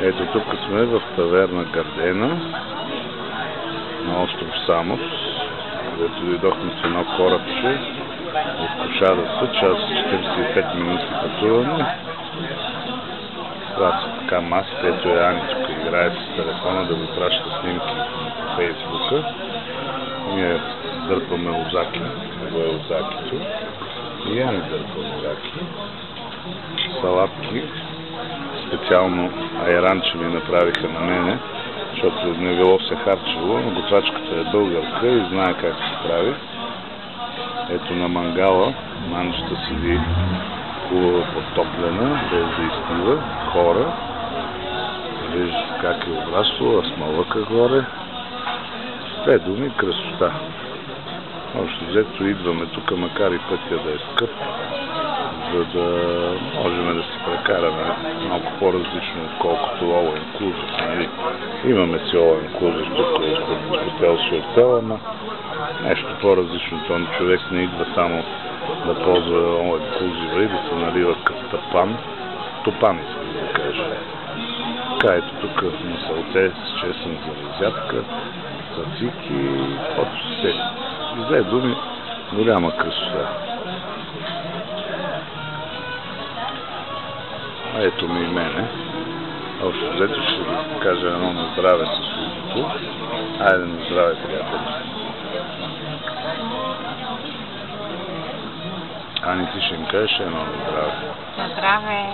Ето тук сме в таверна Гардена на остров Самос, където дойдохме с едно корабче от Кошадеца, час 45 минути пътуване. Това са така масите, ето е Ани тук играе с телефона да ви праща снимки по Фейсбука. Ние дърпаме лозаки, това е лозакито. И Ани дърпа лозаки. Салатки. Специално айранче ми направиха на мене, защото не било се харчево, но готвачката е българка и знае как се прави. Ето на мангала манджата седи хубаво подтоплена, без да изпива, хора. Виждате как е обрасло, смалъка горе. С две думи, красота. Общо взето идваме тук, макар и пътя да е скъп, за да можем да си прекараме малко по-различно, отколкото All Inclusive. Имаме си All Inclusive тук от хотел Сюртел, ама нещо по-различно. Това човек не идва само да ползва All Inclusive и да се налива като тапан. Топан искам да кажа. Така, ето тук на салте с чесън за розятка, цацики, каквото се. С две думи, голяма красота. Ето ми и мене. Общо взето ще ви кажа едно на здраве с службото. Айде на здраве, приятели. Ани, ти ще им кажеш едно на здраве. На здраве.